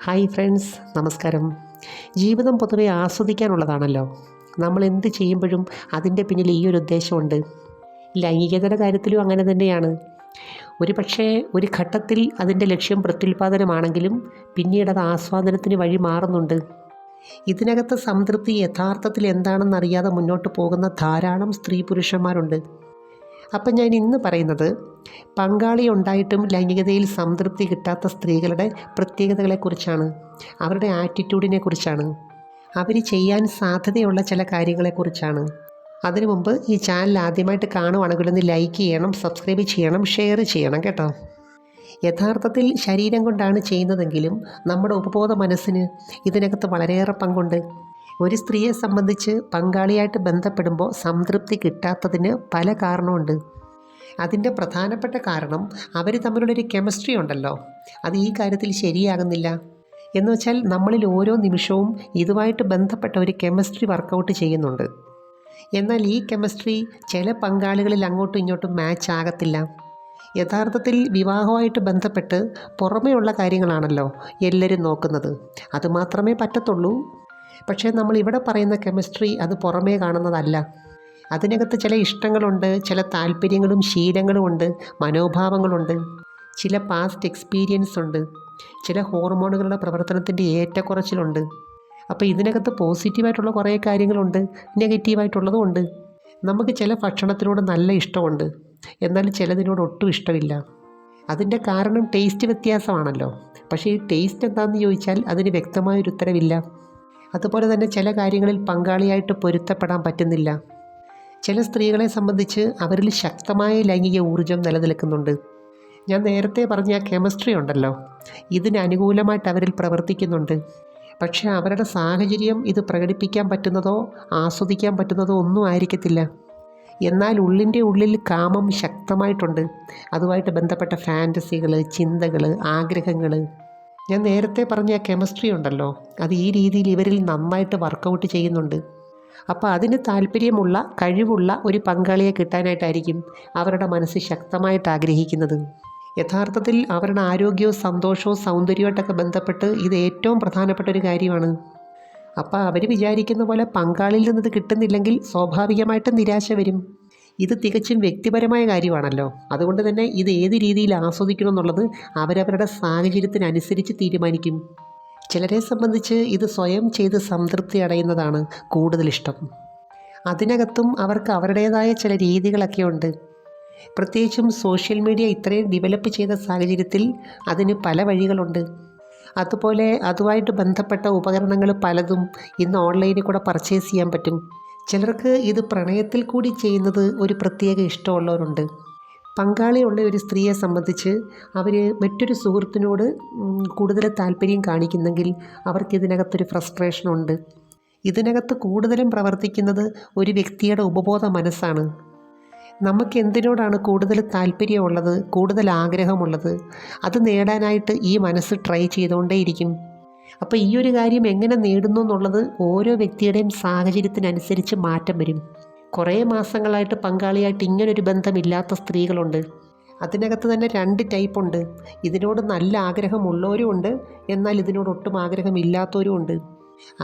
Hi friends, നമസ്കാരം. ജീവിതം പൊതുവെ ആസ്വദിക്കാനുള്ളതാണല്ലോ. നമ്മൾ എന്ത് ചെയ്യുമ്പോഴും അതിൻ്റെ പിന്നിൽ ഈ ഒരു ഉദ്ദേശമുണ്ട്. ലൈംഗികതയുടെ കാര്യത്തിലും അങ്ങനെ തന്നെയാണ്. പക്ഷേ ഒരു ഘട്ടത്തിൽ അതിൻ്റെ ലക്ഷ്യം പ്രത്യുൽപാദനമാണെങ്കിലും പിന്നീട് അത് ആസ്വാദനത്തിന് വഴി മാറുന്നുണ്ട്. ഇതിനകത്ത് സംതൃപ്തി യഥാർത്ഥത്തിൽ എന്താണെന്നറിയാതെ മുന്നോട്ട് പോകുന്ന ധാരാളം സ്ത്രീ പുരുഷന്മാരുണ്ട്. അപ്പം ഞാൻ ഇന്ന് പറയുന്നത് പങ്കാളി ഉണ്ടായിട്ടും ലൈംഗികതയിൽ സംതൃപ്തി കിട്ടാത്ത സ്ത്രീകളുടെ പ്രത്യേകതകളെക്കുറിച്ചാണ്, അവരുടെ ആറ്റിറ്റ്യൂഡിനെ കുറിച്ചാണ്, അവർ ചെയ്യാൻ സാധ്യതയുള്ള ചില കാര്യങ്ങളെക്കുറിച്ചാണ്. അതിനു മുമ്പ് ഈ ചാനൽ ആദ്യമായിട്ട് കാണുവാണെങ്കിൽ ഒന്ന് ലൈക്ക് ചെയ്യണം, സബ്സ്ക്രൈബ് ചെയ്യണം, ഷെയർ ചെയ്യണം കേട്ടോ. യഥാർത്ഥത്തിൽ ശരീരം കൊണ്ടാണ് ചെയ്യുന്നതെങ്കിലും നമ്മുടെ ഉപബോധ മനസ്സിന് ഇതിനകത്ത് വളരെയേറെ പങ്കുണ്ട്. ഒരു സ്ത്രീയെ സംബന്ധിച്ച് പങ്കാളിയായിട്ട് ബന്ധപ്പെടുമ്പോൾ സംതൃപ്തി കിട്ടാത്തതിന് പല കാരണമുണ്ട്. അതിൻ്റെ പ്രധാനപ്പെട്ട കാരണം അവർ തമ്മിലുള്ളൊരു കെമിസ്ട്രി ഉണ്ടല്ലോ, അത് ഈ കാര്യത്തിൽ ശരിയാകുന്നില്ല. എന്ന് വെച്ചാൽ നമ്മളിൽ ഓരോ നിമിഷവും ഇതുമായിട്ട് ബന്ധപ്പെട്ട ഒരു കെമിസ്ട്രി വർക്കൗട്ട് ചെയ്യുന്നുണ്ട്. എന്നാൽ ഈ കെമിസ്ട്രി ചില പങ്കാളികളിൽ അങ്ങോട്ടും ഇങ്ങോട്ടും മാച്ച് ആകത്തില്ല. യഥാർത്ഥത്തിൽ വിവാഹമായിട്ട് ബന്ധപ്പെട്ട് പുറമേയുള്ള കാര്യങ്ങളാണല്ലോ എല്ലാവരും നോക്കുന്നത്, അതുമാത്രമേ പറ്റത്തുള്ളൂ. പക്ഷേ നമ്മൾ ഇവിടെ പറയുന്ന കെമിസ്ട്രി അത് പുറമേ കാണുന്നതല്ല. അതിനകത്ത് ചില ഇഷ്ടങ്ങളുണ്ട്, ചില താല്പര്യങ്ങളും ശീലങ്ങളും ഉണ്ട്, മനോഭാവങ്ങളുണ്ട്, ചില പാസ്റ്റ് എക്സ്പീരിയൻസ് ഉണ്ട്, ചില ഹോർമോണുകളുടെ പ്രവർത്തനത്തിൻ്റെ ഏറ്റക്കുറച്ചിലുണ്ട്. അപ്പോൾ ഇതിനകത്ത് പോസിറ്റീവായിട്ടുള്ള കുറേ കാര്യങ്ങളുണ്ട്, നെഗറ്റീവായിട്ടുള്ളതും ഉണ്ട്. നമുക്ക് ചില ഭക്ഷണത്തിനോട് നല്ല ഇഷ്ടമുണ്ട്, എന്നാൽ ചിലതിനോട് ഒട്ടും ഇഷ്ടമില്ല. അതിൻ്റെ കാരണം ടേസ്റ്റ് വ്യത്യാസമാണല്ലോ. പക്ഷേ ഈ ടേസ്റ്റ് എന്താണെന്ന് ചോദിച്ചാൽ അതിന് വ്യക്തമായൊരു ഉത്തരവില്ല. അതുപോലെ തന്നെ ചില കാര്യങ്ങളിൽ പങ്കാളിയായിട്ട് പൊരുത്തപ്പെടാൻ പറ്റുന്നില്ല. ചില സ്ത്രീകളെ സംബന്ധിച്ച് അവരിൽ ശക്തമായ ലൈംഗിക ഊർജം നിലനിൽക്കുന്നുണ്ട്. ഞാൻ നേരത്തെ പറഞ്ഞ കെമിസ്ട്രി ഉണ്ടല്ലോ, ഇതിന് അനുകൂലമായിട്ട് അവരിൽ പ്രവർത്തിക്കുന്നുണ്ട്. പക്ഷേ അവരുടെ സാഹചര്യം ഇത് പ്രകടിപ്പിക്കാൻ പറ്റുന്നതോ ആസ്വദിക്കാൻ പറ്റുന്നതോ ഒന്നും ആയിരിക്കത്തില്ല. എന്നാൽ ഉള്ളിൻ്റെ ഉള്ളിൽ കാമം ശക്തമായിട്ടുണ്ട്. അതുമായിട്ട് ബന്ധപ്പെട്ട ഫാൻറ്റസികൾ, ചിന്തകൾ, ആഗ്രഹങ്ങൾ, ഞാൻ നേരത്തെ പറഞ്ഞ കെമിസ്ട്രി ഉണ്ടല്ലോ, അത് ഈ രീതിയിൽ ഇവരിൽ നന്നായിട്ട് വർക്കൗട്ട് ചെയ്യുന്നുണ്ട്. അപ്പോൾ അതിന് താല്പര്യമുള്ള കഴിവുള്ള ഒരു പങ്കാളിയെ കിട്ടാനായിട്ടായിരിക്കും അവരുടെ മനസ്സ് ശക്തമായിട്ട് ആഗ്രഹിക്കുന്നത്. യഥാർത്ഥത്തിൽ അവരുടെ ആരോഗ്യവും സന്തോഷവും സൗന്ദര്യമായിട്ടൊക്കെ ബന്ധപ്പെട്ട് ഇത് ഏറ്റവും പ്രധാനപ്പെട്ട ഒരു കാര്യമാണ്. അപ്പോൾ അവർ വിചാരിക്കുന്ന പോലെ പങ്കാളിയിൽ നിന്നത് കിട്ടുന്നില്ലെങ്കിൽ സ്വാഭാവികമായിട്ടും നിരാശ വരും. ഇത് തികച്ചും വ്യക്തിപരമായ കാര്യമാണല്ലോ. അതുകൊണ്ട് തന്നെ ഇത് ഏത് രീതിയിൽ ആസ്വദിക്കണം എന്നുള്ളത് അവരവരുടെ സാഹചര്യത്തിനനുസരിച്ച് തീരുമാനിക്കും. ചിലരെ സംബന്ധിച്ച് ഇത് സ്വയം ചെയ്ത് സംതൃപ്തി അടയുന്നതാണ് കൂടുതലിഷ്ടം. അതിനകത്തും അവർക്ക് അവരുടേതായ ചില രീതികളൊക്കെ ഉണ്ട്. പ്രത്യേകിച്ചും സോഷ്യൽ മീഡിയ ഇത്രയും ഡെവലപ്പ് ചെയ്ത സാഹചര്യത്തിൽ അതിന് പല വഴികളുണ്ട്. അതുപോലെ അതുമായിട്ട് ബന്ധപ്പെട്ട ഉപകരണങ്ങൾ പലതും ഇന്ന് ഓൺലൈനിൽ കൂടെ പർച്ചേസ് ചെയ്യാൻ പറ്റും. ചിലർക്ക് ഇത് പ്രണയത്തിൽ കൂടി ചെയ്യുന്നത് ഒരു പ്രത്യേക ഇഷ്ടമുള്ളവരുണ്ട്. പങ്കാളിയുള്ള ഒരു സ്ത്രീയെ സംബന്ധിച്ച് അവർ മറ്റൊരു സുഹൃത്തിനോട് കൂടുതൽ താല്പര്യം കാണിക്കുന്നെങ്കിൽ അവർക്കിതിനകത്തൊരു ഫ്രസ്ട്രേഷനുണ്ട്. ഇതിനകത്ത് കൂടുതലും പ്രവർത്തിക്കുന്നത് ഒരു വ്യക്തിയുടെ ഉപബോധ മനസ്സാണ്. നമുക്ക് എന്തിനോടാണ് കൂടുതൽ താല്പര്യമുള്ളത്, കൂടുതൽ ആഗ്രഹമുള്ളത്, അത് നേടാനായിട്ട് ഈ മനസ്സ് ട്രൈ ചെയ്തുകൊണ്ടേയിരിക്കും. അപ്പോൾ ഈ ഒരു കാര്യം എങ്ങനെ നേടുന്നു എന്നുള്ളത് ഓരോ വ്യക്തിയുടെയും സാഹചര്യത്തിനനുസരിച്ച് മാറ്റം വരും. കുറേ മാസങ്ങളായിട്ട് പങ്കാളിയായിട്ട് ഇങ്ങനൊരു ബന്ധമില്ലാത്ത സ്ത്രീകളുണ്ട്. അതിനകത്ത് തന്നെ 2 ടൈപ്പ് ഉണ്ട്. ഇതിനോട് നല്ല ആഗ്രഹമുള്ളവരും ഉണ്ട്, എന്നാൽ ഇതിനോട് ഒട്ടും ആഗ്രഹമില്ലാത്തവരും ഉണ്ട്.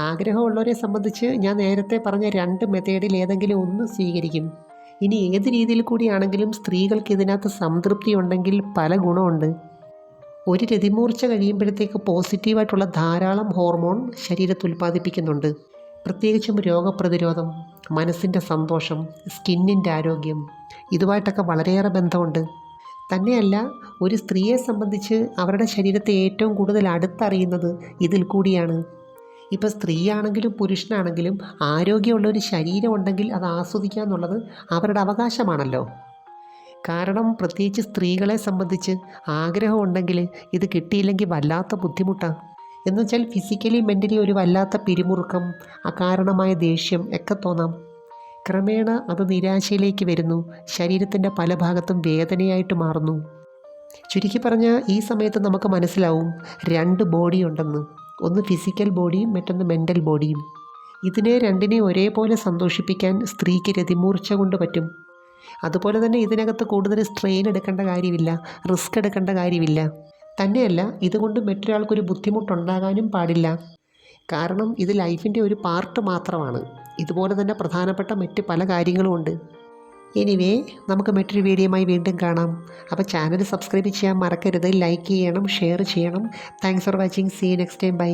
ആഗ്രഹമുള്ളവരെ സംബന്ധിച്ച് ഞാൻ നേരത്തെ പറഞ്ഞ 2 മെത്തേഡിൽ ഏതെങ്കിലും ഒന്ന് സ്വീകരിക്കും. ഇനി ഏത് രീതിയിൽ കൂടിയാണെങ്കിലും സ്ത്രീകൾക്ക് ഇതിനകത്ത് സംതൃപ്തി ഉണ്ടെങ്കിൽ പല ഗുണമുണ്ട്. ഒരു രതിമൂർച്ച കഴിയുമ്പോഴത്തേക്ക് പോസിറ്റീവായിട്ടുള്ള ധാരാളം ഹോർമോൺ ശരീരത്തിൽ ഉൽപ്പാദിപ്പിക്കുന്നുണ്ട്. പ്രത്യേകിച്ചും രോഗപ്രതിരോധം, മനസ്സിൻ്റെ സന്തോഷം, സ്കിന്നിൻ്റെ ആരോഗ്യം, ഇതുമായിട്ടൊക്കെ വളരെയേറെ ബന്ധമുണ്ട്. തന്നെയല്ല, ഒരു സ്ത്രീയെ സംബന്ധിച്ച് അവരുടെ ശരീരത്തെ ഏറ്റവും കൂടുതൽ അടുത്തറിയുന്നത് ഇതിൽ കൂടിയാണ്. ഇപ്പോൾ സ്ത്രീയാണെങ്കിലും പുരുഷനാണെങ്കിലും ആരോഗ്യമുള്ള ഒരു ശരീരം ഉണ്ടെങ്കിൽ അത് ആസ്വദിക്കുക എന്നുള്ളത് അവരുടെ അവകാശമാണല്ലോ. കാരണം പ്രത്യേകിച്ച് സ്ത്രീകളെ സംബന്ധിച്ച് ആഗ്രഹമുണ്ടെങ്കിൽ ഇത് കിട്ടിയില്ലെങ്കിൽ വല്ലാത്ത ബുദ്ധിമുട്ടാണ്. എന്നുവെച്ചാൽ ഫിസിക്കലി മെൻ്റലി ഒരു വല്ലാത്ത പിരിമുറുക്കം, അകാരണമായ ദേഷ്യം ഒക്കെ തോന്നാം. ക്രമേണ അത് നിരാശയിലേക്ക് വരുന്നു, ശരീരത്തിൻ്റെ പല ഭാഗത്തും വേദനയായിട്ട് മാറുന്നു. ചുരുക്കി പറഞ്ഞാൽ ഈ സമയത്ത് നമുക്ക് മനസ്സിലാവും 2 ബോഡി ഉണ്ടെന്ന്. ഒന്ന് ഫിസിക്കൽ ബോഡിയും മറ്റൊന്ന് മെൻ്റൽ ബോഡിയും. ഇതിനെ രണ്ടിനെ ഒരേപോലെ സന്തോഷിപ്പിക്കാൻ സ്ത്രീക്ക് രതിമൂർച്ച കൊണ്ട് പറ്റും. അതുപോലെ തന്നെ ഇതിനകത്ത് കൂടുതൽ സ്ട്രെയിൻ എടുക്കേണ്ട കാര്യമില്ല, റിസ്ക് എടുക്കേണ്ട കാര്യമില്ല. തന്നെയല്ല ഇതുകൊണ്ട് മറ്റൊരാൾക്കൊരു ബുദ്ധിമുട്ടുണ്ടാകാനും പാടില്ല. കാരണം ഇത് ലൈഫിൻ്റെ ഒരു പാർട്ട് മാത്രമാണ്. ഇതുപോലെ തന്നെ പ്രധാനപ്പെട്ട മറ്റ് പല കാര്യങ്ങളുമുണ്ട്. എനിവേ, നമുക്ക് മറ്റൊരു വീഡിയോയുമായി വീണ്ടും കാണാം. അപ്പോൾ ചാനൽ സബ്സ്ക്രൈബ് ചെയ്യാൻ മറക്കരുത്. ലൈക്ക് ചെയ്യണം, ഷെയർ ചെയ്യണം. Thanks for watching. See you next time. By.